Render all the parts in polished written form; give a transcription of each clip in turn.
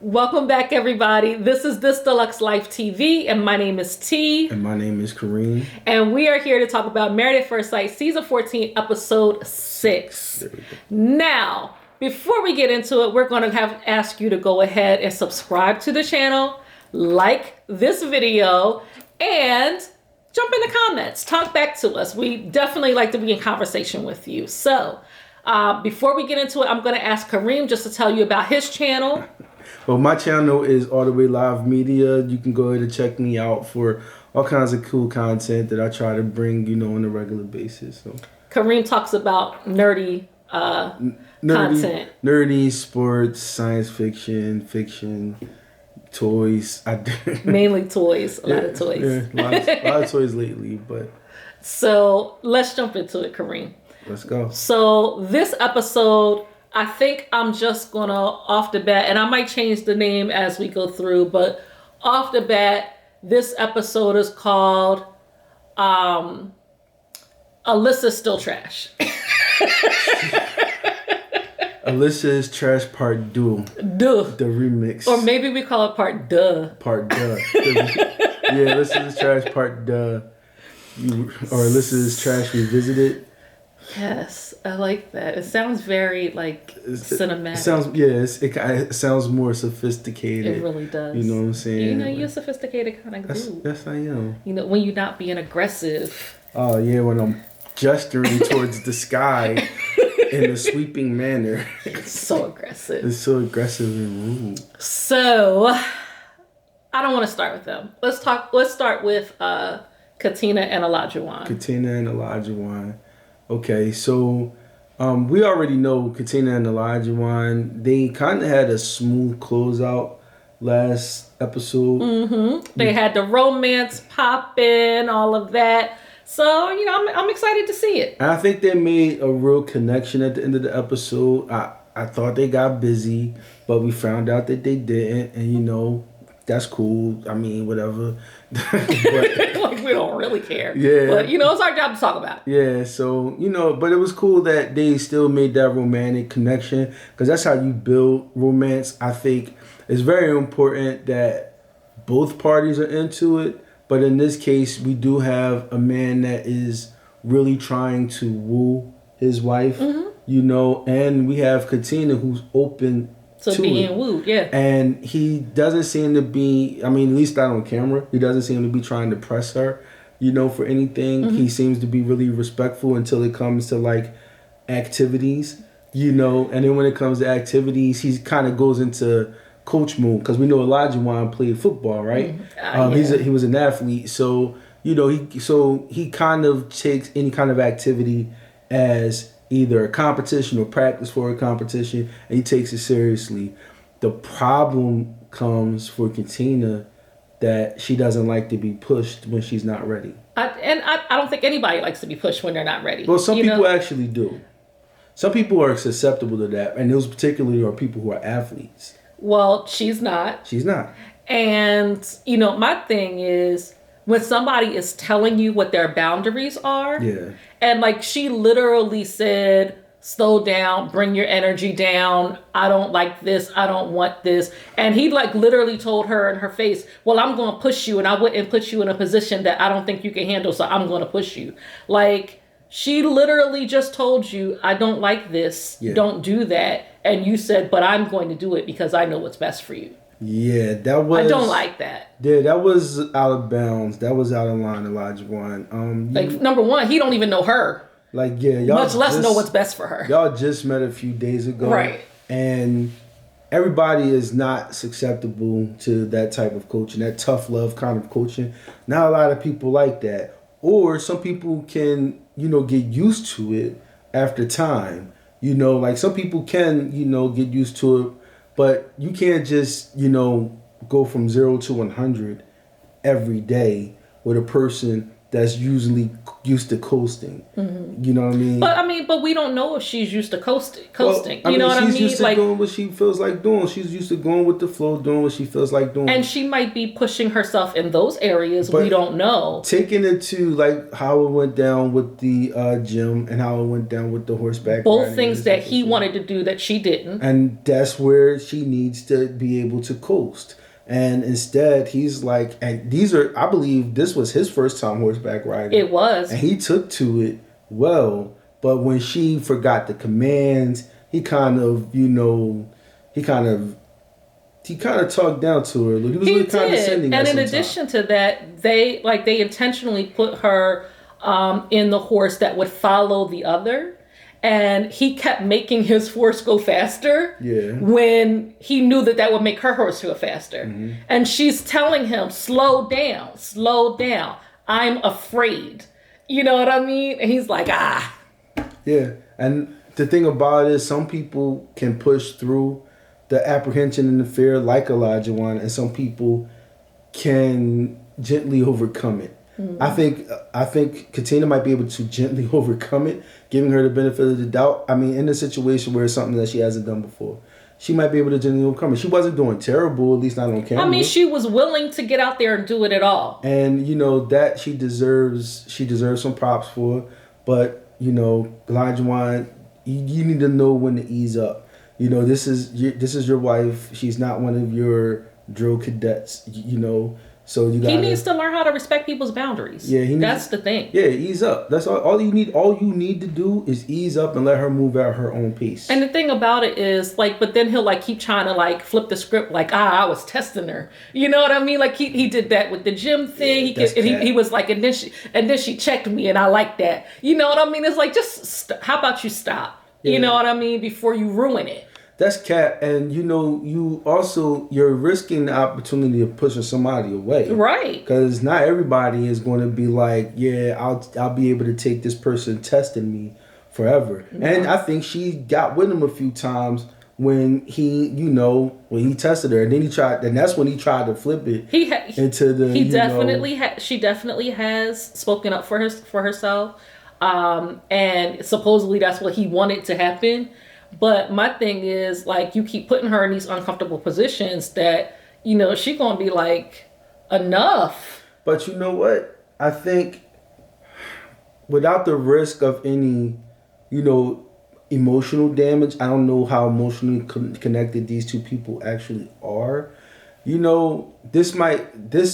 Welcome back, everybody. This is This Deluxe Life TV, and my name is T. And my name is Kareem. And we are here to talk about Married at First Sight, Season 14, Episode 6. Now, before we get into it, we're going to ask you to go ahead and subscribe to the channel, like this video, and jump in the comments. Talk back to us. We definitely like to be in conversation with you. So, before we get into it, I'm going to ask Kareem just to tell you about his channel. Well, my channel is All the Way Live Media. You can go ahead and check me out for all kinds of cool content that I try to bring, on a regular basis. So Kareem talks about nerdy content. Nerdy, sports, science fiction, toys. Mainly toys. A lot of toys. Yeah, a lot of toys lately. But so let's jump into it, Kareem. Let's go. So this episode, I think I'm just gonna off the bat, and I might change the name as we go through, but off the bat, this episode is called Alyssa's Still Trash. Alyssa's Trash Part Duh. The remix. Or maybe we call it Part Duh. Part Duh. Yeah, Alyssa's Trash Part Duh. Or Alyssa's Trash Revisited. Yes, I like that. It sounds very cinematic. It sounds more sophisticated. It really does. You know what I'm saying? You're a sophisticated kind of dude. Yes, I am. When you're not being aggressive. Oh yeah, when I'm gesturing towards the sky in a sweeping manner. It's so aggressive. It's so aggressive and rude. So, I don't want to start with them. Let's start with Katina and Olajuwon. Katina and Olajuwon. Okay, so we already know Katina and Olajuwon. They kind of had a smooth closeout last episode. Mm-hmm. They had the romance popping, all of that. So, I'm excited to see it. And I think they made a real connection at the end of the episode. I thought they got busy, but we found out that they didn't. And, that's cool. I mean, whatever. But, we don't really care. Yeah. But, it's our job to talk about it. Yeah, so, but it was cool that they still made that romantic connection, because that's how you build romance. I think it's very important that both parties are into it. But in this case, we do have a man that is really trying to woo his wife, and we have Katina who's open to being wooed, yeah. And he doesn't seem to be, at least not on camera, he doesn't seem to be trying to press her, for anything. Mm-hmm. He seems to be really respectful until it comes to, activities, and then when it comes to activities, he kind of goes into coach mode, because we know Olajuwon played football, right? He was an athlete, so he kind of takes any kind of activity as either a competition or practice for a competition, and he takes it seriously. The problem comes for Katina that she doesn't like to be pushed when she's not ready. I don't think anybody likes to be pushed when they're not ready. Well, some people actually do. Some people are susceptible to that, and those particularly are people who are athletes. Well, she's not. She's not. And, my thing is, when somebody is telling you what their boundaries are, and she literally said, slow down, bring your energy down, I don't like this, I don't want this. And he literally told her in her face, well, I'm going to push you, and I wouldn't put you in a position that I don't think you can handle, so I'm going to push you. She literally just told you, I don't like this, don't do that. And you said, but I'm going to do it because I know what's best for you. Yeah, that was... I don't like that. Yeah, that was out of bounds. That was out of line, Olajuwon. Number one, he don't even know her. Y'all much less know what's best for her. Y'all just met a few days ago. Right. And everybody is not susceptible to that type of coaching, that tough love kind of coaching. Not a lot of people like that. Or some people can, get used to it after time. Some people can, get used to it, but you can't just, go from 0 to 100 every day with a person that's usually used to coasting. Mm-hmm. You know what I mean? But we don't know if she's used to coasting. Well, you know what I mean? She's used to doing what she feels like doing. She's used to going with the flow, doing what she feels like doing. And she might be pushing herself in those areas. But we don't know. Taking it to like how it went down with the gym and how it went down with the horseback. Both things that he wanted to do that she didn't. And that's where she needs to be able to coast. And instead, he's like, and I believe this was his first time horseback riding. It was. And he took to it well. But when she forgot the commands, he kind of talked down to her. He was really condescending. And in addition to that, they intentionally put her in the horse that would follow the other. And he kept making his horse go faster when he knew that would make her horse go faster. Mm-hmm. And she's telling him, slow down. I'm afraid. You know what I mean? And he's like, Yeah. And the thing about it is some people can push through the apprehension and the fear like Olajuwon, and some people can gently overcome it. Mm-hmm. I think Katina might be able to gently overcome it, giving her the benefit of the doubt. I mean, in a situation where it's something that she hasn't done before, she might be able to gently overcome it. She wasn't doing terrible, at least not on camera. I mean, she was willing to get out there and do it all. And that she deserves some props for. But Olajuwon, you need to know when to ease up. This is your wife. She's not one of your drill cadets. So he needs to learn how to respect people's boundaries. Yeah, that's the thing. Yeah, ease up. That's all you need. All you need to do is ease up and let her move at her own pace. And the thing about it is, but then he'll keep trying to flip the script. I was testing her. You know what I mean? He did that with the gym thing. He was like, and then she checked me, and I like that. You know what I mean? It's just how about you stop? Yeah. You know what I mean? Before you ruin it. That's cat, and you're risking the opportunity of pushing somebody away, right? Because not everybody is going to be like, yeah, I'll be able to take this person testing me forever. Mm-hmm. And I think she got with him a few times when he tested her, and then and that's when he tried to flip it. She definitely has spoken up for herself, and supposedly that's what he wanted to happen. But my thing is, you keep putting her in these uncomfortable positions that, she gonna be like, enough. But you know what? I think without the risk of any, emotional damage, I don't know how emotionally connected these two people actually are. This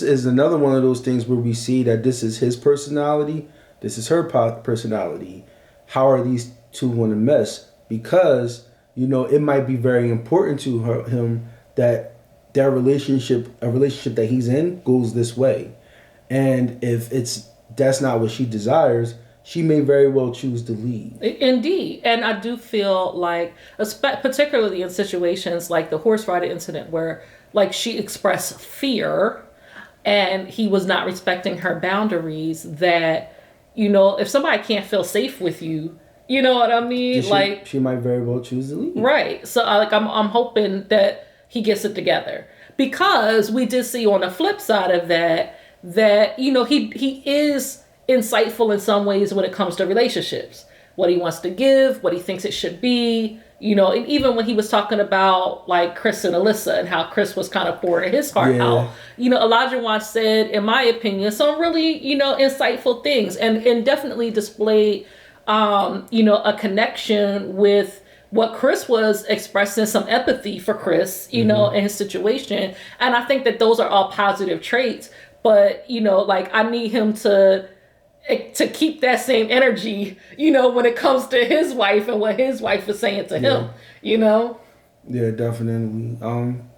is another one of those things where we see that this is his personality, this is her personality. How are these two going to mesh? Because, it might be very important to him that a relationship that he's in goes this way. And if that's not what she desires, she may very well choose to leave. Indeed. And I do feel particularly in situations like the horse rider incident where she expressed fear and he was not respecting her boundaries, that, if somebody can't feel safe with you, you know what I mean? She might very well choose to leave. Right. So I'm hoping that he gets it together, because we did see on the flip side of that he is insightful in some ways when it comes to relationships, what he wants to give, what he thinks it should be, and even when he was talking about Chris and Alyssa and how Chris was kind of pouring his heart out, Olajuwon said, in my opinion, some really, insightful things and definitely displayed a connection with what Chris was expressing, some empathy for Chris, in his situation. And I think that those are all positive traits. But, I need him to keep that same energy, when it comes to his wife and what his wife is saying to him, Yeah, definitely.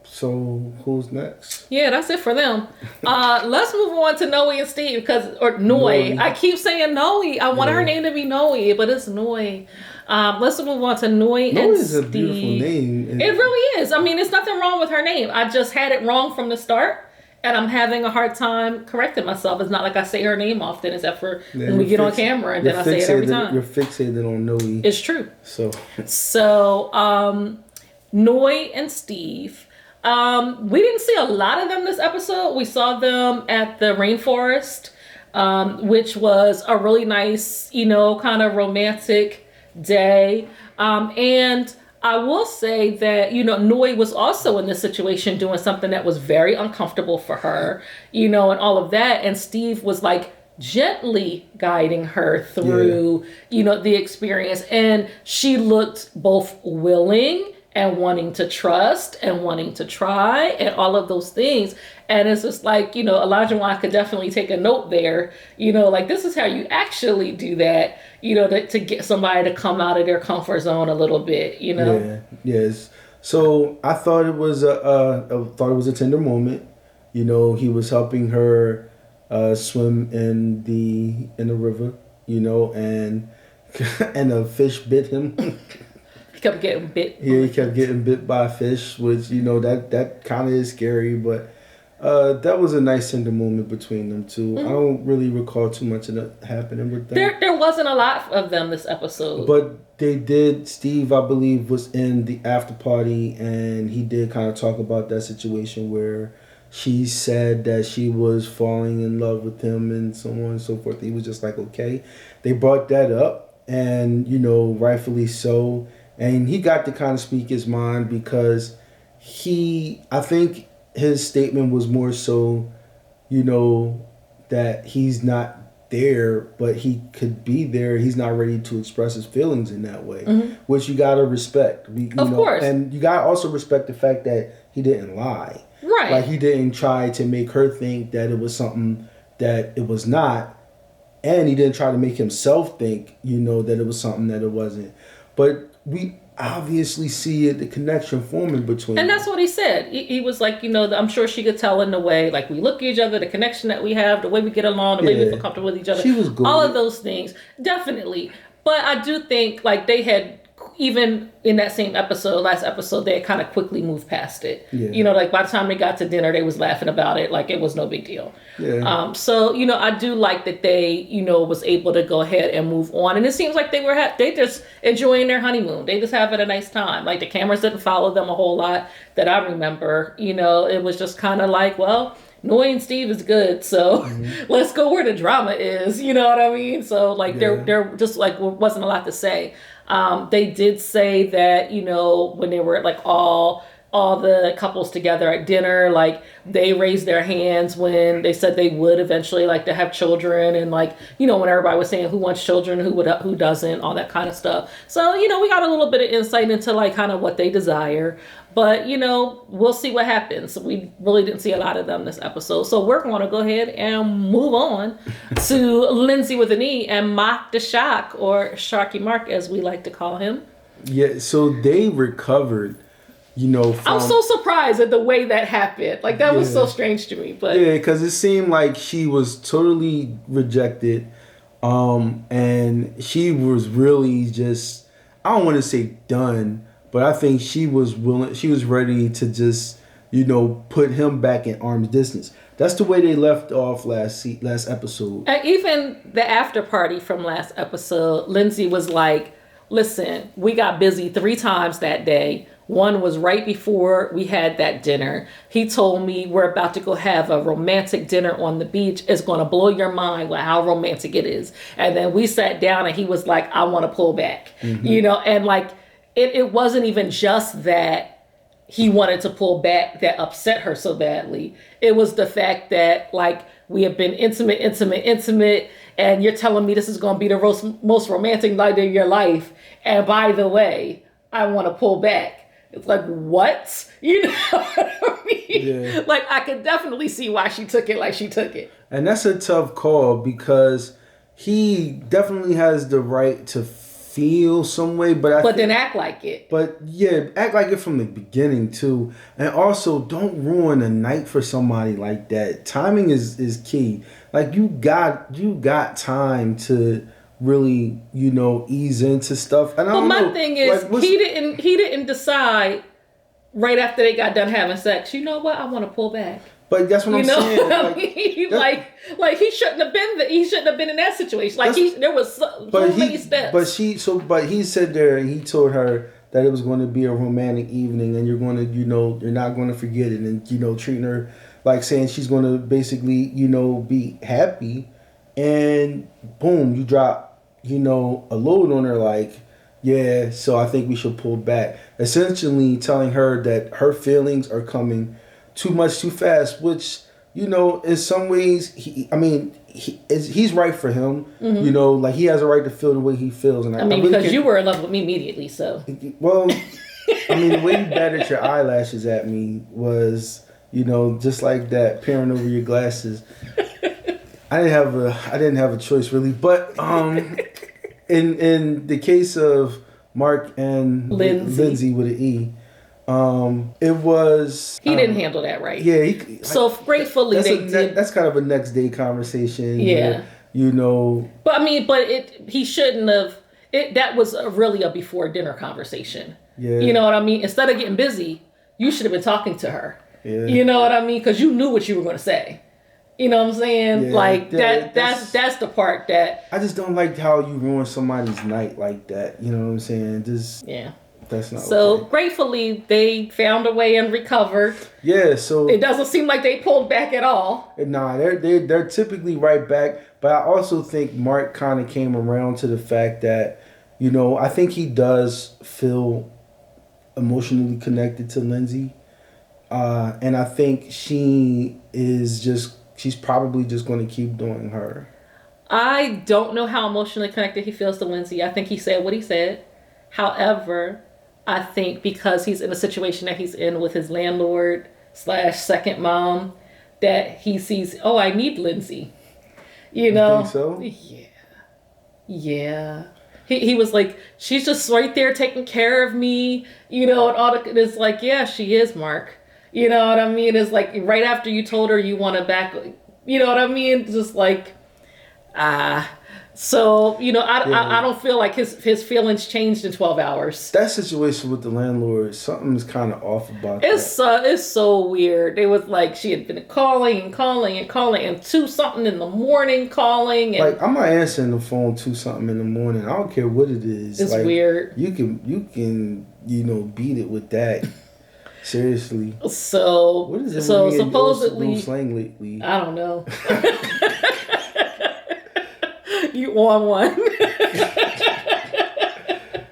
So who's next? Yeah, that's it for them. Let's move on to Noy and Steve, or Noy. I keep saying Noy. I want her name to be Noy, but it's Noy. Let's move on to Noy and Steve. Noy is a beautiful name. It really is. I mean, there's nothing wrong with her name. I just had it wrong from the start, and I'm having a hard time correcting myself. It's not like I say her name often, except for when we get on camera, and then I say it every time. You're fixated on Noy. It's true. So, Noy and Steve. We didn't see a lot of them this episode. We saw them at the rainforest. which was a really nice, kind of romantic day. And I will say that, Noy was also in this situation doing something that was very uncomfortable for her, and all of that. And Steve was like gently guiding her through, the experience. And she looked both willing and wanting to trust and wanting to try and all of those things. And it's just like, Olajuwon could definitely take a note there, like this is how you actually do that, to get somebody to come out of their comfort zone a little bit, Yeah, yes. So I thought it was a tender moment. He was helping her swim in the river, and and a fish bit him. He kept getting bit. Yeah, he kept getting bit by a fish, which that kind of is scary, but that was a nice tender moment between them two. I don't really recall too much of that happening with them. There wasn't a lot of them this episode. But they did, Steve, I believe, was in the after party, and he did kind of talk about that situation where she said that she was falling in love with him and so on and so forth. He was just like, okay. They brought that up, and, rightfully so. And he got to kind of speak his mind because I think his statement was more so, that he's not there, but he could be there. He's not ready to express his feelings in that way, which you got to respect. Of course. And you got to also respect the fact that he didn't lie. Right. Like, he didn't try to make her think that it was something that it was not. And he didn't try to make himself think, that it was something that it wasn't. But we obviously see the connection forming between and them. that's what he said. He was like, I'm sure she could tell in the way, like, we look at each other, the connection that we have, the way we get along, the way we feel comfortable with each other. She was good. All of those things. Definitely. But I do think, like, they had, even in that same last episode, they had kind of quickly moved past it. Yeah. Like, by the time they got to dinner, they was laughing about it. Like, it was no big deal. Yeah. So, I do like that they, was able to go ahead and move on. And it seems like they just enjoying their honeymoon. They just having a nice time. Like, the cameras didn't follow them a whole lot that I remember. It was just kind of like, well, Noy and Steve is good, so let's go where the drama is. You know what I mean? So, like, there just, like, wasn't a lot to say. They did say that, when they were, like, all the couples together at dinner, like, they raised their hands when they said they would eventually like to have children, and, like, when everybody was saying who wants children, who doesn't, all that kind of stuff. So, we got a little bit of insight into, like, kind of what they desire. But, we'll see what happens. We really didn't see a lot of them this episode. So we're going to go ahead and move on to Lindsay with an E and Mark the Shock, or Sharky Mark, as we like to call him. Yeah, so they recovered, I'm so surprised at the way that happened. Like, that was so strange to me. But yeah, because it seemed like she was totally rejected. And she was really just, I don't want to say done, but I think she was ready to just, put him back in arm's distance. That's the way they left off last episode. And even the after party from last episode, Lindsay was like, listen, we got busy 3 times that day. One was right before we had that dinner. He told me we're about to go have a romantic dinner on the beach. It's going to blow your mind with how romantic it is. And then we sat down and he was like, I want to pull back, and, like, it wasn't even just that he wanted to pull back that upset her so badly. It was the fact that, like, we have been intimate, and you're telling me this is going to be the most romantic night of your life. And by the way, I want to pull back. It's like, what? You know what I mean? Yeah. Like, I could definitely see why she took it like she took it. And that's a tough call because he definitely has the right to feel some way, but then act like it. But yeah, act like it from the beginning too. And also, don't ruin a night for somebody like that. Timing is key. Like, you got time to really, ease into stuff. And my thing is, like, he didn't decide right after they got done having sex, you know what, I want to pull back. But that's what I'm saying. Like, he shouldn't have been he shouldn't have been in that situation. Like, there was so many steps. But he said there, and he told her that it was going to be a romantic evening, and you're going to, you're not going to forget it, and treating her like saying she's going to basically, be happy and boom, you drop, a load on her like, yeah, so I think we should pull back. Essentially telling her that her feelings are coming too much too fast, which, in some ways, he's right for him. Mm-hmm. Like he has a right to feel the way he feels. And because you were in love with me immediately, so. Well, the way you batted your eyelashes at me was, just like that, peering over your glasses. I didn't have a choice really, but in the case of Mark and Lindsay with an E, it was he didn't handle that right. Yeah, so gratefully they did. That's kind of a next day conversation. Yeah, where, But he shouldn't have. That was really a before dinner conversation. Yeah, you know what I mean. Instead of getting busy, you should have been talking to her. Yeah, you know what I mean, because you knew what you were going to say. You know what I'm saying? Yeah, that's the part that I just don't like how you ruin somebody's night like that. You know what I'm saying? That's not so okay. Gratefully they found a way and recovered. Yeah, so it doesn't seem like they pulled back at all. Nah, they're typically right back. But I also think Mark kind of came around to the fact that, I think he does feel emotionally connected to Lindsay. And I think she's probably just going to keep doing her. I don't know how emotionally connected he feels to Lindsay. I think he said what he said. However, I think because he's in a situation that he's in with his landlord / second mom, that he sees, I need Lindsay. You think so? Yeah. He was like, she's just right there taking care of me, and all it's like, yeah, she is, Mark. You know what I mean? It's like right after you told her you want to back, you know what I mean? Just like, So, I don't feel like his feelings changed in 12 hours. That situation with the landlord, something's kind of off about that. It's so weird. It was like she had been calling and 2-something in the morning calling. And like, I'm not answering the phone 2-something in the morning. I don't care what it is. It's like, weird. You can beat it with that. Seriously. So, what is it supposedly slang lately? I don't know. You on one.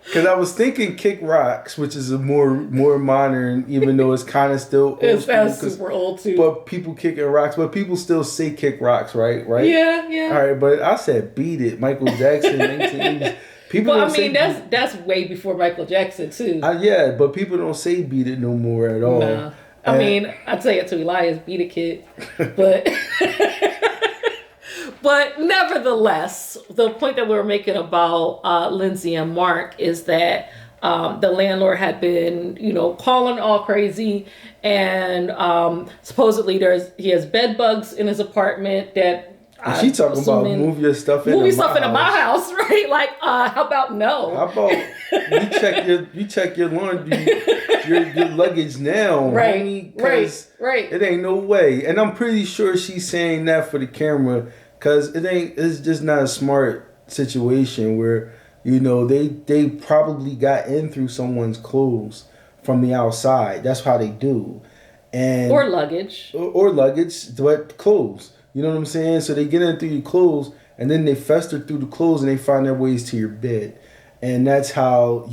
Because I was thinking kick rocks, which is a more modern, even though it's kind of still old. That's super old too. But people kicking rocks, but people still say kick rocks, right? Yeah. All right, but I said beat it, Michael Jackson, 1980s. People that's way before Michael Jackson too. Yeah, but people don't say beat it no more at all. No. I'd say it to Elias, beat a kid, but. But nevertheless, the point that we were making about Lindsay and Mark is that the landlord had been, calling all crazy, and supposedly he has bed bugs in his apartment that. She talking about move your stuff into my house, right? Like, how about no? How about you check your laundry, your luggage now, right? Homie, right. It ain't no way, and I'm pretty sure she's saying that for the camera. Because it's just not a smart situation where, they probably got in through someone's clothes from the outside. That's how they do. Or luggage. Or luggage, but clothes. You know what I'm saying? So they get in through your clothes, and then they fester through the clothes, and they find their ways to your bed. And that's how,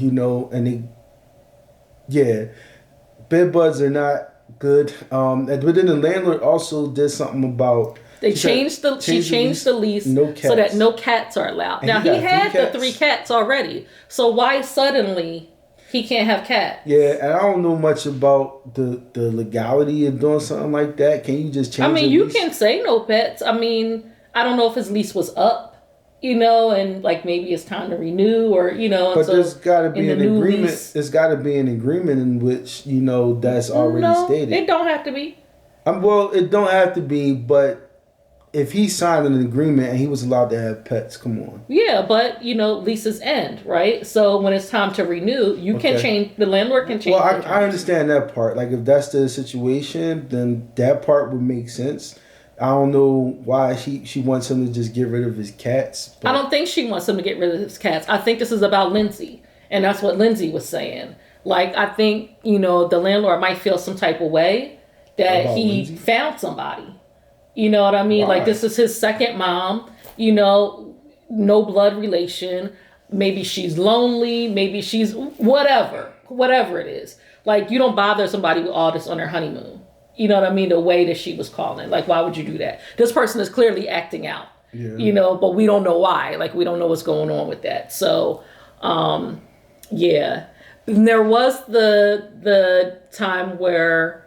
bed bugs are not good. But then the landlord also did something about... She changed the lease so that no cats are allowed. Now, he had the 3 cats already. So why suddenly he can't have cats? Yeah, and I don't know much about the legality of doing something like that. Can you just change the lease? You can say no pets. I don't know if his lease was up, and like maybe it's time to renew or, But there's got to be an agreement. There's got to be an agreement in which, that's already stated. It don't have to be. Well, it don't have to be, but... If he signed an agreement and he was allowed to have pets, come on. Yeah, but, leases end, right? So when it's time to renew, can change, the landlord can change. Well, I understand that part. Like, if that's the situation, then that part would make sense. I don't know why she wants him to just get rid of his cats. I don't think she wants him to get rid of his cats. I think this is about Lindsay. And that's what Lindsay was saying. Like, I think, the landlord might feel some type of way that he found somebody. You know what I mean? Why? Like, this is his second mom. no blood relation. Maybe she's lonely. Maybe she's whatever it is. Like, you don't bother somebody with all this on their honeymoon. You know what I mean? The way that she was calling. Like, why would you do that? This person is clearly acting out. Yeah. But we don't know why. Like, we don't know what's going on with that. So, yeah. And there was the time where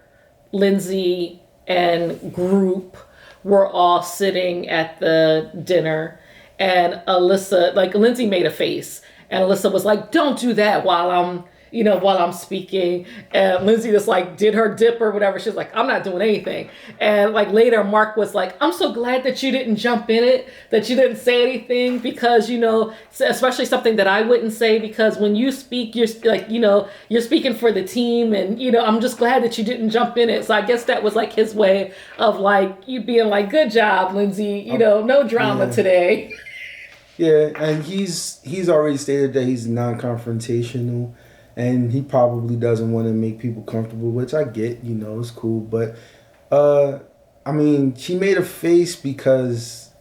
Lindsay and group were all sitting at the dinner, and Alyssa, like, Lindsay made a face, and Alyssa was like, "Don't do that while I'm speaking." And Lindsay just like did her dip or whatever. She was like, "I'm not doing anything." And like later, Mark was like, "I'm so glad that you didn't jump in it, that you didn't say anything, because, especially something that I wouldn't say, because when you speak, you're like, you're speaking for the team. And, I'm just glad that you didn't jump in it." So I guess that was like his way of like, you being like, "Good job, Lindsay, no drama today." Yeah, and he's already stated that he's non-confrontational. And he probably doesn't want to make people comfortable, which I get, it's cool. But, she made a face because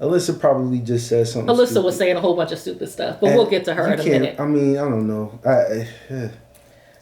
Alyssa probably just said something Alyssa stupid. Was saying a whole bunch of stupid stuff, but we'll get to her in a minute. I don't know.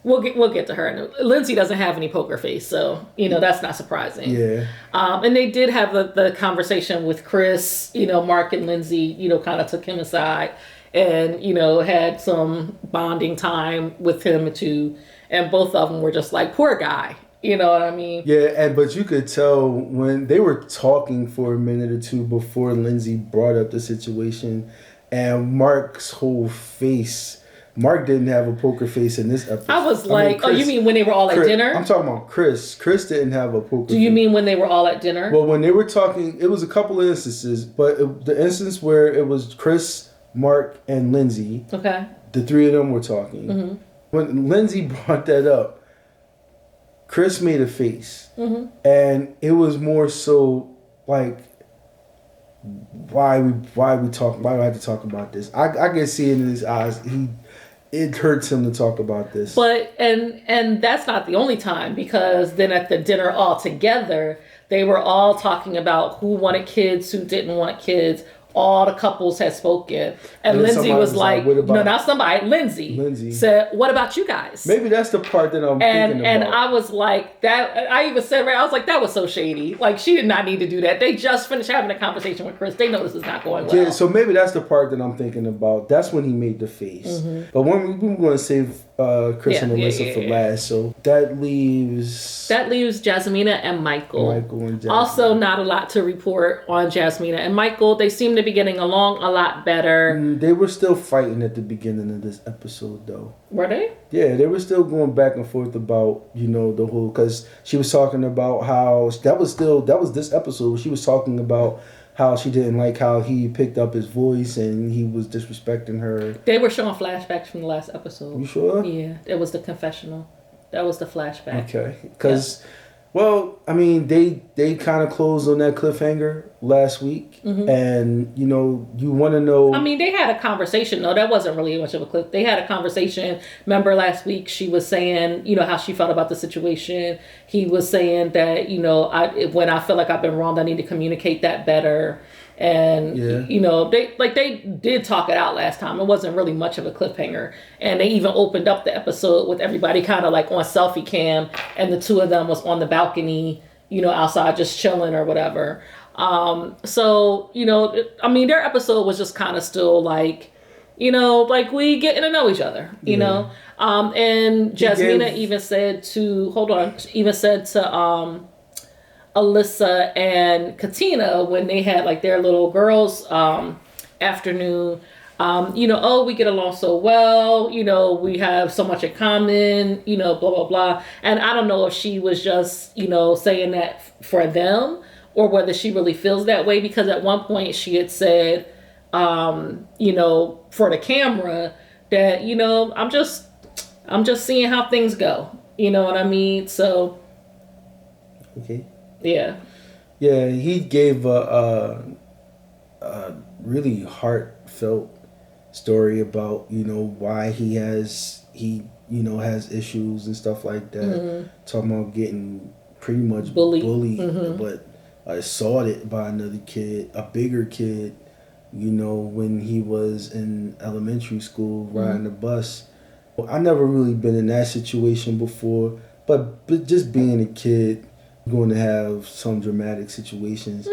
We'll get to her. Lindsay doesn't have any poker face, so, that's not surprising. Yeah. And they did have the conversation with Chris. Mark and Lindsay, kind of took him aside. And, had some bonding time with him too. And both of them were just like, poor guy. You know what I mean? Yeah, but you could tell when they were talking for a minute or two before Lindsay brought up the situation, and Mark's whole face. Mark didn't have a poker face in this episode. I was like, Chris, oh, you mean when they were all at dinner? I'm talking about Chris. Chris didn't have a poker face. Do you mean when they were all at dinner? Well, when they were talking, it was a couple of instances, but the instance where it was Chris, Mark, and Lindsay. Okay. The three of them were talking. Mm-hmm. When Lindsay brought that up, Chris made a face. Mm-hmm. And it was more so like, why we talk? Why do I have to talk about this? I can see it in his eyes. It hurts him to talk about this. But and that's not the only time, because then at the dinner all together, they were all talking about who wanted kids, who didn't want kids. All the couples had spoken, and Lindsay was like, "No, not somebody." Lindsay said, "What about you guys?" Maybe that's the part that I'm thinking about. And I was like, that. I even said, I was like, that was so shady. Like, she did not need to do that. They just finished having a conversation with Chris. They know this is not going well. Yeah, so maybe that's the part that I'm thinking about. That's when he made the face. Mm-hmm. But when we were going to save Chris and Alyssa for last, so that leaves Jasmina and Michael. And Jasmina. Also, not a lot to report on Jasmina and Michael. They seem to be getting along a lot better. They were still fighting at the beginning of this episode, though. Were they? Yeah, they were still going back and forth about, the whole, because she was talking about how that was this episode. She was talking about how she didn't like how he picked up his voice and he was disrespecting her. They were showing flashbacks from the last episode. You sure? Yeah, it was the confessional. That was the flashback. Okay, because. Yeah. Well, they kind of closed on that cliffhanger last week, mm-hmm. and you want to know. They had a conversation. No, that wasn't really much of a clip. They had a conversation. Remember last week she was saying, how she felt about the situation. He was saying that, when I feel like I've been wronged, I need to communicate that better. And, they did talk it out last time. It wasn't really much of a cliffhanger. And they even opened up the episode with everybody kind of like on selfie cam. And the two of them was on the balcony, outside just chilling or whatever. So, their episode was just kind of still like, like we getting to know each other, you know. And Jasmina even said to Alyssa and Katina, when they had like their little girls afternoon, we get along so well, we have so much in common, blah, blah, blah. And I don't know if she was just, saying that for them or whether she really feels that way, because at one point she had said, for the camera that, I'm just seeing how things go. You know what I mean? So. Okay. Yeah. Yeah, he gave a really heartfelt story about, why he has issues and stuff like that. Mm-hmm. Talking about getting pretty much bullied mm-hmm. but assaulted by another kid, a bigger kid. when he was in elementary school riding the bus. I never really been in that situation before, but just being a kid, you're going to have some dramatic situations.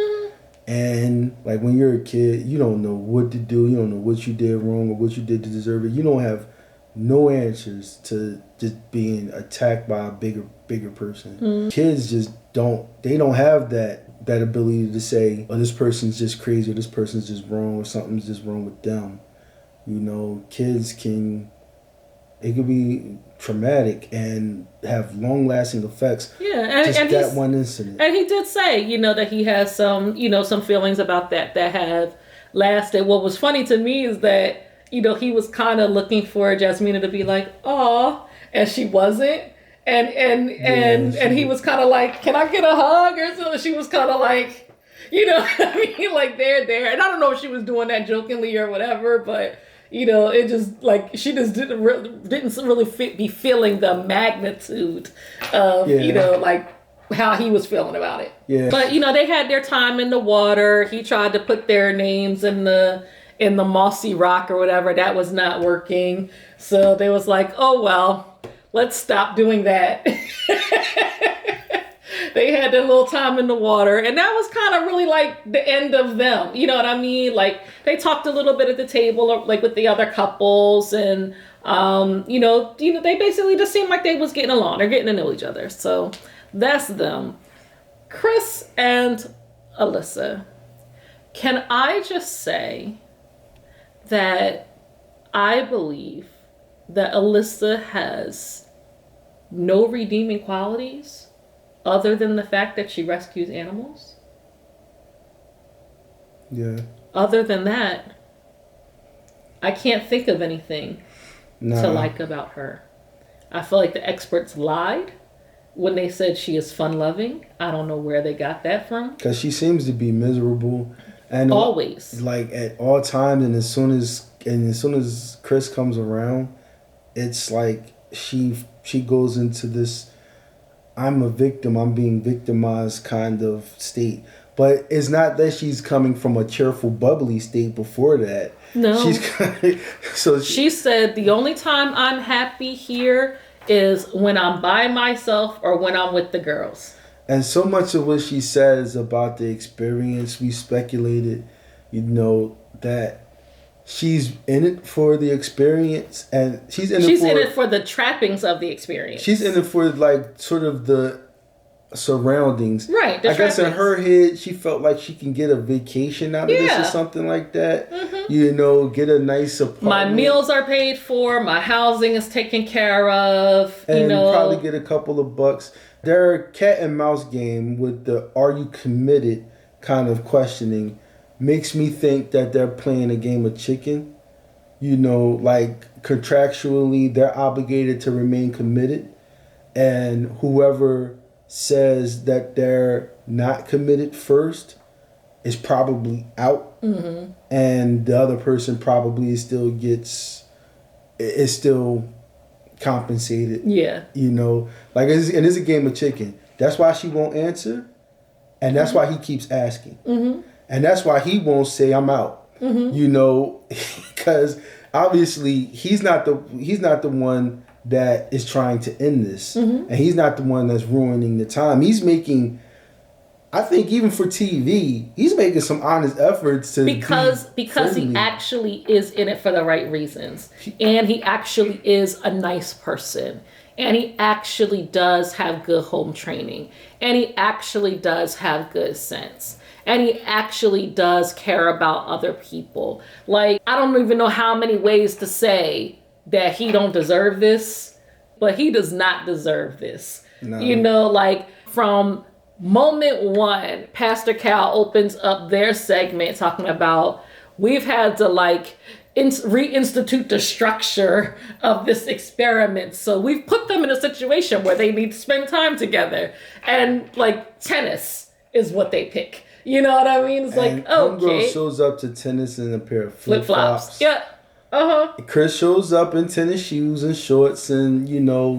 And like when you're a kid, you don't know what to do. You don't know what you did wrong or what you did to deserve it. You don't have no answers to just being attacked by a bigger person. Kids just don't have that ability to say, oh, this person's just crazy or this person's just wrong or something's just wrong with them. Kids it could be traumatic and have long-lasting effects. Yeah, and that one incident. And he did say, that he has some, some feelings about that have lasted. What was funny to me is that, he was kind of looking for Jasmina to be like, "Aw," and she wasn't. And he was kind of like, "Can I get a hug?" or something. She was kind of like, like they're there. And I don't know if she was doing that jokingly or whatever, but. It just like she just didn't really be feeling the magnitude of like how he was feeling about it. Yeah. But they had their time in the water. He tried to put their names in the mossy rock or whatever. That was not working. So they was like, "Oh well, let's stop doing that." They had their little time in the water, and that was kind of really like the end of them. You know what I mean? Like they talked a little bit at the table, like with the other couples, and they basically just seemed like they was getting along. They're getting to know each other. So that's them. Chris and Alyssa. Can I just say that I believe that Alyssa has no redeeming qualities other than the fact that she rescues animals? Yeah. Other than that, I can't think of anything to like about her. I feel like the experts lied when they said she is fun-loving. I don't know where they got that from. Because she seems to be miserable. And always. Like at all times, and as soon as Chris comes around, it's like she goes into this I'm a victim, I'm being victimized kind of state. But it's not that she's coming from a cheerful, bubbly state before that. No. She said, the only time I'm happy here is when I'm by myself or when I'm with the girls. And so much of what she says about the experience, we speculated, that she's in it for the experience, and she's in it for the trappings of the experience. She's in it for like sort of the surroundings. Right. I guess in her head, she felt like she can get a vacation out of this or something like that. Mm-hmm. Get a nice apartment. My meals are paid for. My housing is taken care of. And probably get a couple of bucks. Their cat and mouse game with the "Are you committed?" kind of questioning makes me think that they're playing a game of chicken. Like contractually, they're obligated to remain committed. And whoever says that they're not committed first is probably out. Mm-hmm. And the other person probably is still compensated. Yeah. Like it's a game of chicken. That's why she won't answer. And that's why he keeps asking. Mm-hmm. And that's why he won't say I'm out. Mm-hmm. Because obviously he's not the one that is trying to end this. Mm-hmm. And he's not the one that's ruining the time. He's making, I think even for TV, he's making some honest efforts to because he actually is in it for the right reasons. And he actually is a nice person. And he actually does have good home training. And he actually does have good sense. And he actually does care about other people. Like, I don't even know how many ways to say that he don't deserve this, but he does not deserve this. No. Like from moment one, Pastor Cal opens up their segment talking about we've had to reinstitute the structure of this experiment. So we've put them in a situation where they need to spend time together. And tennis is what they pick. You know what I mean? It's okay. Homegirl shows up to tennis in a pair of flip-flops. Yeah. Uh-huh. Chris shows up in tennis shoes and shorts and,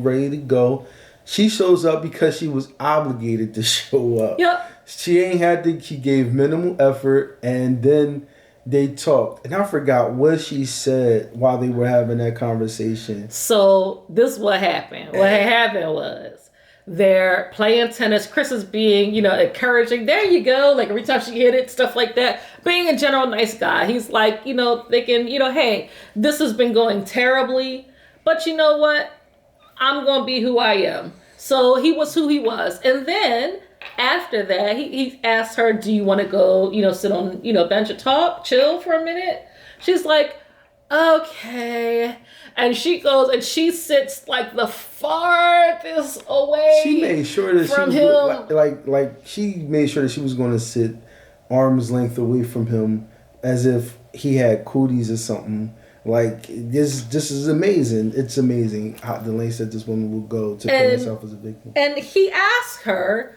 ready to go. She shows up because she was obligated to show up. Yep. She gave minimal effort, and then they talked, and I forgot what she said while they were having that conversation. So this is what happened. What happened was they're playing tennis. Chris is being, encouraging. There you go. Like every time she hit it, stuff like that. Being a general nice guy. He's like, thinking, hey, this has been going terribly, but you know what? I'm going to be who I am. So he was who he was. And then after that, he asked her, do you want to go, sit on, bench and talk, chill for a minute? She's like, okay. And she goes and she sits like the farthest away. She made sure that from she him. Like she made sure that she was going to sit arm's length away from him as if he had cooties or something. Like this is amazing. It's amazing how the lengths that this woman will go to put herself as a victim. And he asked her,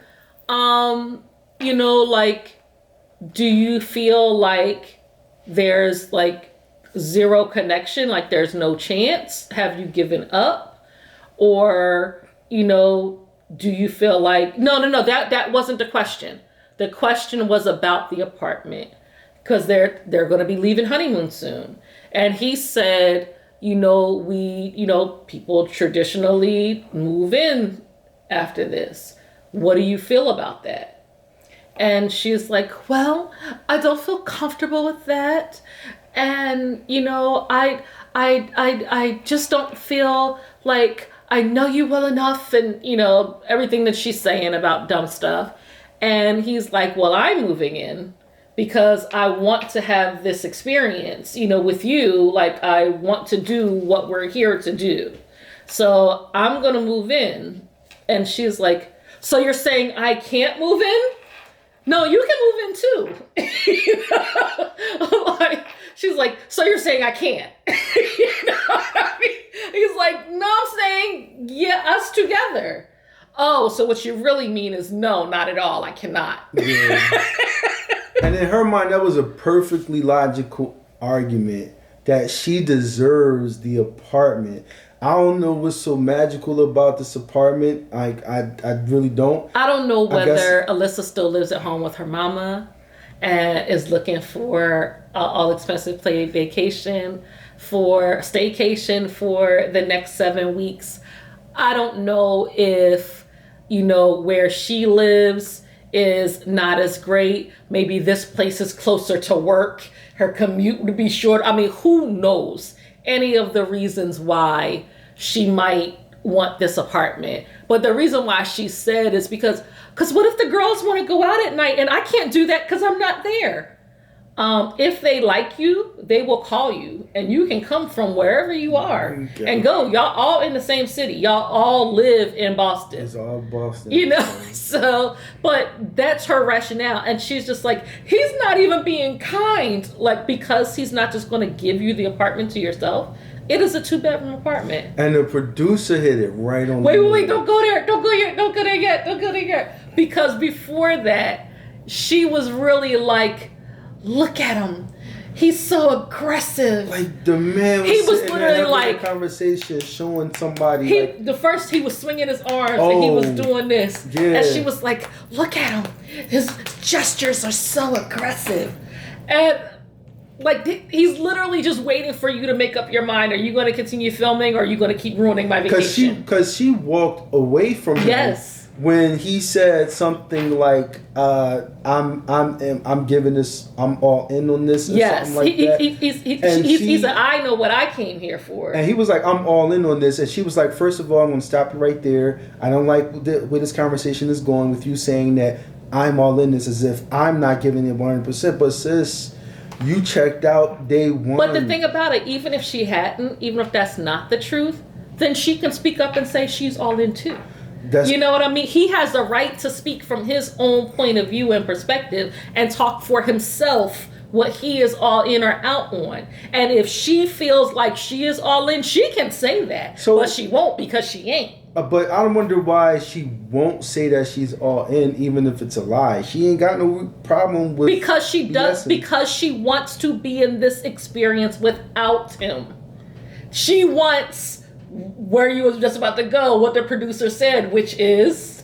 like, do you feel like there's like zero connection, like there's no chance? Have you given up? Or, do you feel like no, that wasn't the question. The question was about the apartment because they're going to be leaving honeymoon soon. And he said, people traditionally move in after this. What do you feel about that? And she's like, well, I don't feel comfortable with that. And, I just don't feel like I know you well enough, and, everything that she's saying about dumb stuff. And he's like, well, I'm moving in because I want to have this experience, with you. Like, I want to do what we're here to do. So I'm going to move in. And she's like, so you're saying I can't move in? No, you can move in too. She's like, so you're saying I can't? You know what I mean? He's like, no, I'm saying, yeah, us together. Oh, so what you really mean is no, not at all. I cannot. Yeah. And in her mind, that was a perfectly logical argument that she deserves the apartment. I don't know what's so magical about this apartment. I really don't. I don't know whether Alyssa still lives at home with her mama and is looking for all expensive paid vacation for staycation for the next 7 weeks. I don't know if, where she lives is not as great. Maybe this place is closer to work. Her commute would be short. I mean, who knows any of the reasons why she might want this apartment. But the reason why she said is because what if the girls want to go out at night and I can't do that because I'm not there? If they like you, they will call you and you can come from wherever you are and go. Y'all all in the same city. Y'all all live in Boston. It's all Boston. So, but that's her rationale. And she's just like, he's not even being kind, like, because he's not just going to give you the apartment to yourself. It is a 2-bedroom apartment. And the producer hit it right on. Wait, don't go there. Don't go there yet. Because before that, she was really like, look at him. He's so aggressive. Like the man was, literally like a conversation showing somebody. The first he was swinging his arms and he was doing this. Yeah. And she was like, look at him. His gestures are so aggressive. And like he's literally just waiting for you to make up your mind. Are you going to continue filming or are you going to keep ruining my vacation? Because she walked away from him. Yes. When he said something like, I'm giving this, I'm all in on this, or something like that. He said, I know what I came here for. And he was like, I'm all in on this. And she was like, first of all, I'm going to stop you right there. I don't like where this conversation is going with you saying that I'm all in this as if I'm not giving it 100%. But sis, you checked out day one. But the thing about it, even if she hadn't, even if that's not the truth, then she can speak up and say she's all in too. You know what I mean? He has the right to speak from his own point of view and perspective and talk for himself what he is all in or out on. And if she feels like she is all in, she can say that. But she won't because she ain't. But I wonder why she won't say that she's all in, even if it's a lie. She ain't got no problem with because she does because she wants to be in this experience without him. She wants where you was just about to go, what the producer said, which is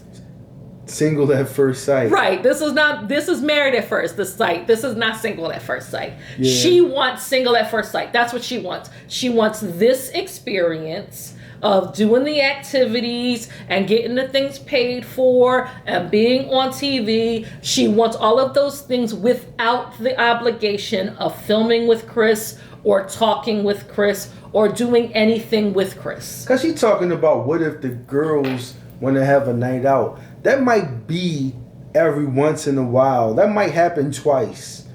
single at first sight. Right. This is married at first sight. This is not single at first sight. Yeah. She wants single at first sight. That's what she wants. She wants this experience of doing the activities and getting the things paid for and being on TV. She wants all of those things without the obligation of filming with Chris or talking with Chris or doing anything with Chris. Because she's talking about what if the girls want to have a night out. That might be every once in a while. That might happen twice.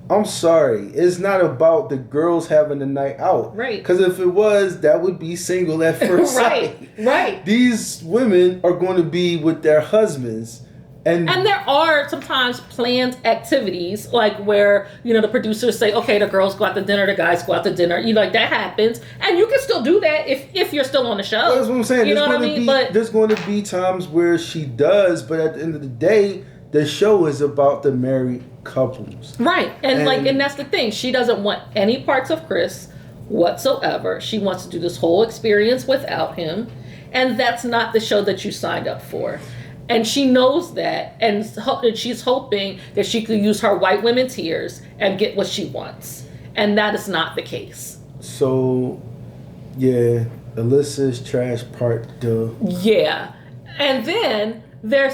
I'm sorry. It's not about the girls having a night out. Right. Because if it was, that would be single at first sight. Right. These women are going to be with their husbands. And there are sometimes planned activities, like where, the producers say, okay, the girls go out to dinner, the guys go out to dinner. That happens. And you can still do that if you're still on the show. That's what I'm saying. You know what I mean? There's going to be times where she does, but at the end of the day, the show is about the married couples. Right. And that's the thing. She doesn't want any parts of Chris whatsoever. She wants to do this whole experience without him. And that's not the show that you signed up for. And she knows that, and she's hoping that she could use her white women tears and get what she wants. And that is not the case. So, yeah, Alyssa's trash part 2. Yeah. And then there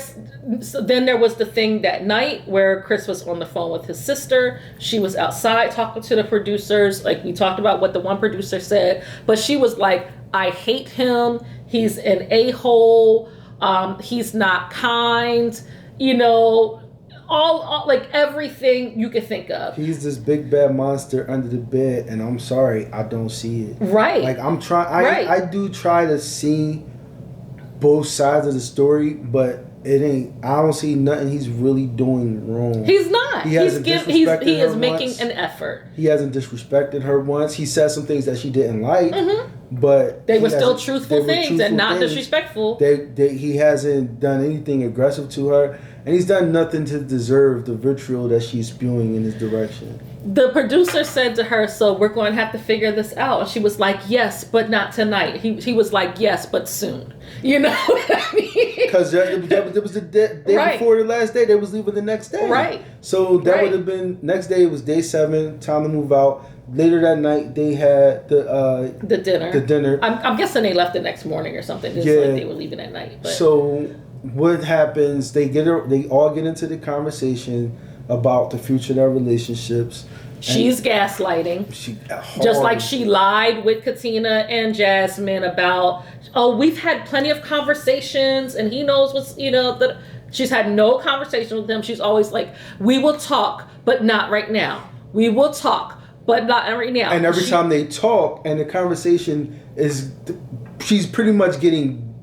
was the thing that night where Chris was on the phone with his sister. She was outside talking to the producers. Like, we talked about what the one producer said. But she was like, I hate him. He's an a-hole. He's not kind, all like everything you could think of. He's this big bad monster under the bed, and I'm sorry, I don't see it. Right. Like I'm trying, I do try to see both sides of the story, but it ain't. I don't see nothing he's really doing wrong. He's not. He is making an effort. He hasn't disrespected her once. He said some things that she didn't like. Mm-hmm. But they were still truthful things and not disrespectful. He hasn't done anything aggressive to her, and he's done nothing to deserve the vitriol that she's spewing in his direction. The producer said to her, so we're going to have to figure this out. And she was like, yes, but not tonight. He was like, yes, but soon. You know what I mean? Because that was the day before the last day. They was leaving the next day. Right. So that would have been, next day it was day 7, time to move out. Later that night, they had the dinner. The dinner. I'm guessing they left the next morning or something. It's like they were leaving that night. But. So what happens? They all get into the conversation about the future of their relationships. She's gaslighting. Just like she lied with Katina and Jasmine about, we've had plenty of conversations and he knows what's, that she's had no conversation with him. She's always like, we will talk, but not right now. We will talk. But not right now. And every time they talk and the conversation is, she's pretty much getting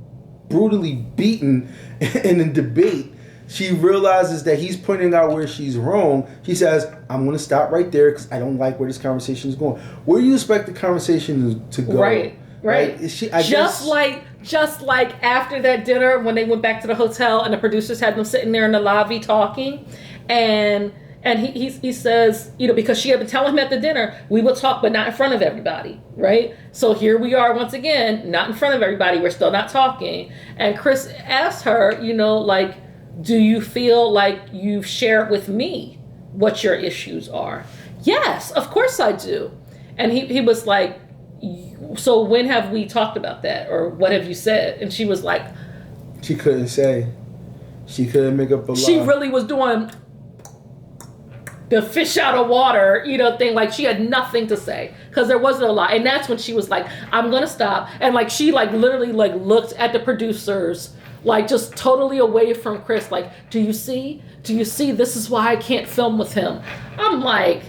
brutally beaten in a debate. She realizes that he's pointing out where she's wrong. She says, I'm going to stop right there because I don't like where this conversation is going. Where do you expect the conversation to go? Right. Just like after that dinner when they went back to the hotel and the producers had them sitting there in the lobby talking and he says, because she had been telling him at the dinner, we will talk, but not in front of everybody, right? So here we are once again, not in front of everybody. We're still not talking. And Chris asked her, do you feel like you've shared with me what your issues are? Yes, of course I do. And he was like, so when have we talked about that? Or what have you said? And she was like... She couldn't say. She couldn't make up a lie. She really was doing... the fish out of water, thing. Like she had nothing to say because there wasn't a lot. And that's when she was like, I'm going to stop. And like, she like literally like looked at the producers, like just totally away from Chris. Like, do you see, this is why I can't film with him. I'm like,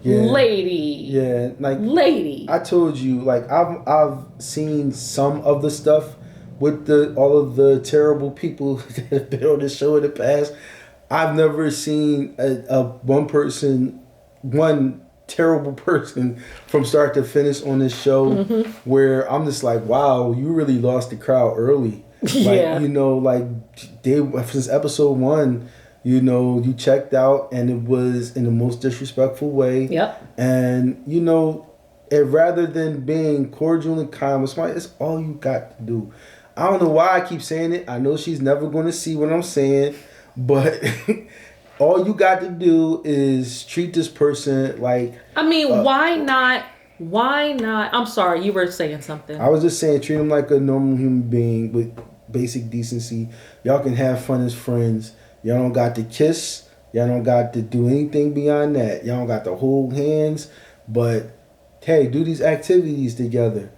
lady. Yeah. Like lady. I told you, like I've seen some of the stuff with all of the terrible people that have been on the show in the past. I've never seen one terrible person from start to finish on this show where I'm just like, wow, you really lost the crowd early. Yeah. Like, since episode 1, you checked out and it was in the most disrespectful way. Yep. And, rather than being cordial and kind with somebody, it's all you got to do. I don't know why I keep saying it. I know she's never going to see what I'm saying, but all you got to do is treat this person like... I mean, why not? Why not? I'm sorry, you were saying something. I was just saying, treat him like a normal human being with basic decency. Y'all can have fun as friends. Y'all don't got to kiss. Y'all don't got to do anything beyond that. Y'all don't got to hold hands. But, hey, do these activities together.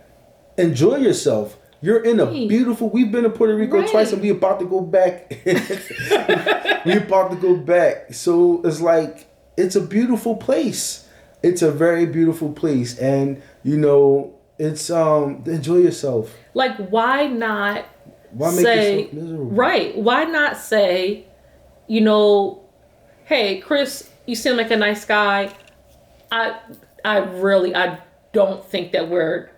Enjoy yourself. You're in a beautiful... We've been to Puerto Rico twice and we about to go back. We about to go back. So, it's like, it's a beautiful place. It's a very beautiful place. And, you know, it's... enjoy yourself. Like, why not make yourself miserable? Right. Why not say, you know, hey, Chris, you seem like a nice guy. I don't think that we're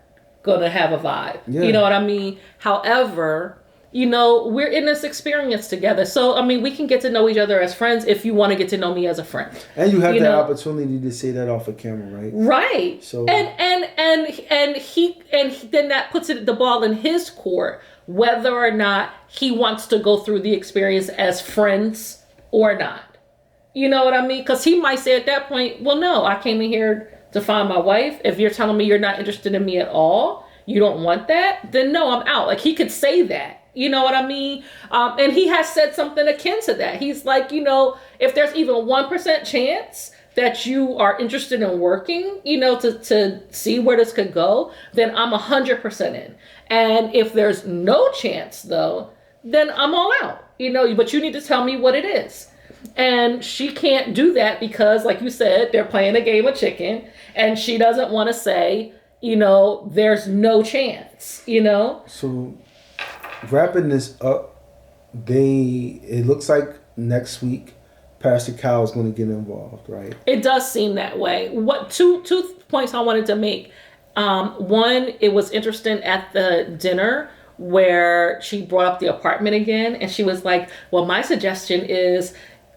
gonna have a vibe. Yeah. You know what I mean? However, you know, we're in this experience together. So, I mean, we can get to know each other as friends if you want to get to know me as a friend. And you have the opportunity to say that off of camera, right? Right. So and he then that puts the ball in his court whether or not he wants to go through the experience as friends or not. You know what I mean? Because he might say at that point, well, no, I came in here to find my wife. If you're telling me you're not interested in me at all, you don't want that, then no, I'm out. Like, he could say that. You know what I mean? And he has said something akin to that. He's like, you know, if there's even 1% chance that you are interested in working, you know, to see where this could go, then I'm 100% in. And if there's no chance, though, then I'm all out. You know, but you need to tell me what it is. And she can't do that because, like you said, they're playing a game of chicken. And she doesn't want to say, you know, there's no chance, you know? So, wrapping this up, it looks like next week, Pastor Cal is going to get involved, right? It does seem that way. What two points I wanted to make. One, it was interesting at the dinner where she brought up the apartment again. And she was like, well, my suggestion is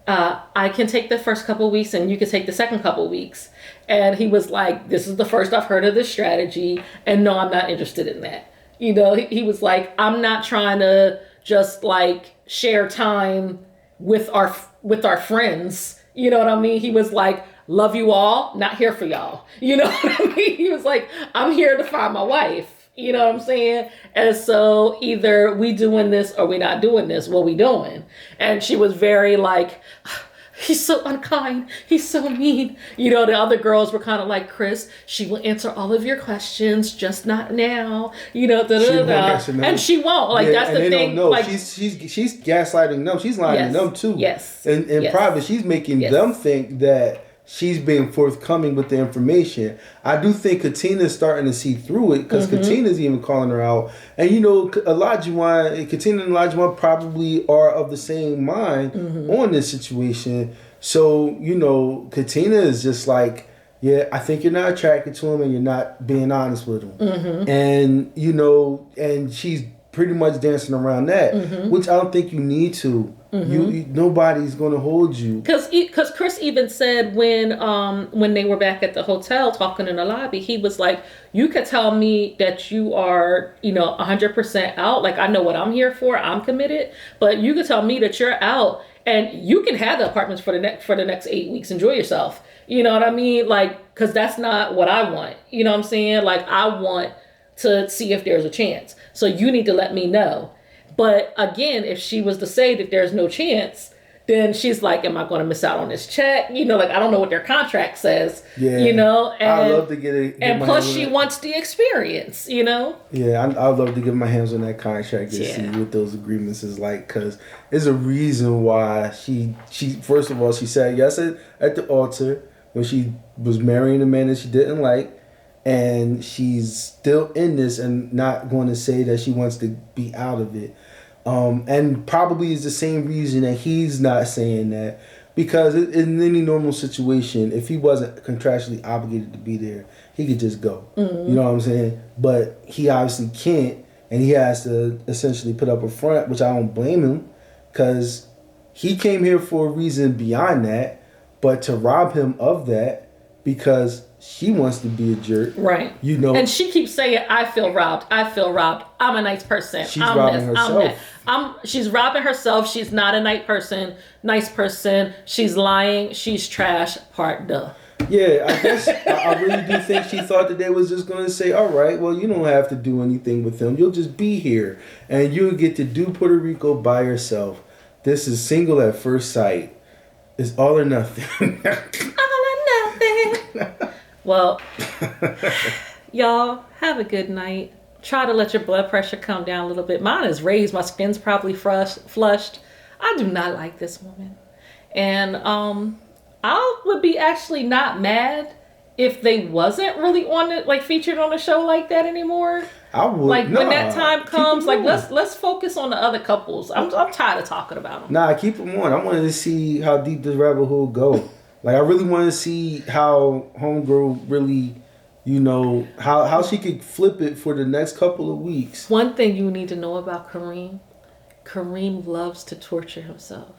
I can take the first couple of weeks and you can take the second couple of weeks. And he was like, this is the first I've heard of this strategy. And no, I'm not interested in that. You know, he was like, I'm not trying to just like share time with our friends. You know what I mean? He was like, love you all, not here for y'all. You know what I mean? He was like, I'm here to find my wife. You know what I'm saying? And so either we doing this or we not doing this. What we doing? And she was very like, he's so unkind. He's so mean. You know, the other girls were kind of like, Chris, she will answer all of your questions, just not now. You know, and she won't. Like, that's the thing. Don't know. Like, she's gaslighting them. She's lying to them too. Yes. And in private, she's making them think that she's being forthcoming with the information. I do think Katina's starting to see through it because Katina's even calling her out. And, you know, Katina and Olajuwon probably are of the same mind on this situation. So, you know, Katina is just like, yeah, I think you're not attracted to him and you're not being honest with him. And, you know, and she's pretty much dancing around that, which I don't think you need to. Nobody's going to hold you. Because Chris even said when they were back at the hotel talking in the lobby, he was like, you could tell me that you are, you know, 100% out. Like, I know what I'm here for. I'm committed. But you could tell me that you're out and you can have the apartments for the next 8 weeks. Enjoy yourself. You know what I mean? Like, because that's not what I want. You know what I'm saying? Like, I want to see if there's a chance. So you need to let me know. But again, if she was to say that there's no chance, then she's like, am I going to miss out on this check? You know, like, I don't know what their contract says, you know? And I'd love to get it. And plus she wants the experience, you know? Yeah, I'd love to get my hands on that contract and see what those agreements is like. Because there's a reason why she first of all, she said yes at the altar when she was marrying a man that she didn't like. And she's still in this and not going to say that she wants to be out of it. And probably is the same reason that he's not saying that. Because in any normal situation, if he wasn't contractually obligated to be there, he could just go. You know what I'm saying? But he obviously can't. And he has to essentially put up a front, which I don't blame him. Because he came here for a reason beyond that. But to rob him of that, Right. because she wants to be a jerk. Right. You know. And she keeps saying, I feel robbed. I feel robbed. I'm a nice person. She's robbing herself. She's robbing herself. She's not a nice person. She's lying. She's trash. Part duh. Yeah, I guess I really do think she thought that they was just going to say, all right, well, you don't have to do anything with him. You'll just be here. And you'll get to do Puerto Rico by yourself. This is single at first sight. It's all or nothing. All or nothing. Well, y'all, have a good night. Try to let your blood pressure come down a little bit. Mine is raised. My skin's probably flushed. I do not like this woman. And I would be actually not mad if they wasn't really on it, like featured on a show like that anymore. I would. Like when that time comes, like let's focus on the other couples. I'm tired of talking about them. Nah, keep them on. I wanted to see how deep this rabbit hole go. Like I really want to see how Homegirl really, you know, how she could flip it for the next couple of weeks. One thing you need to know about Kareem loves to torture himself.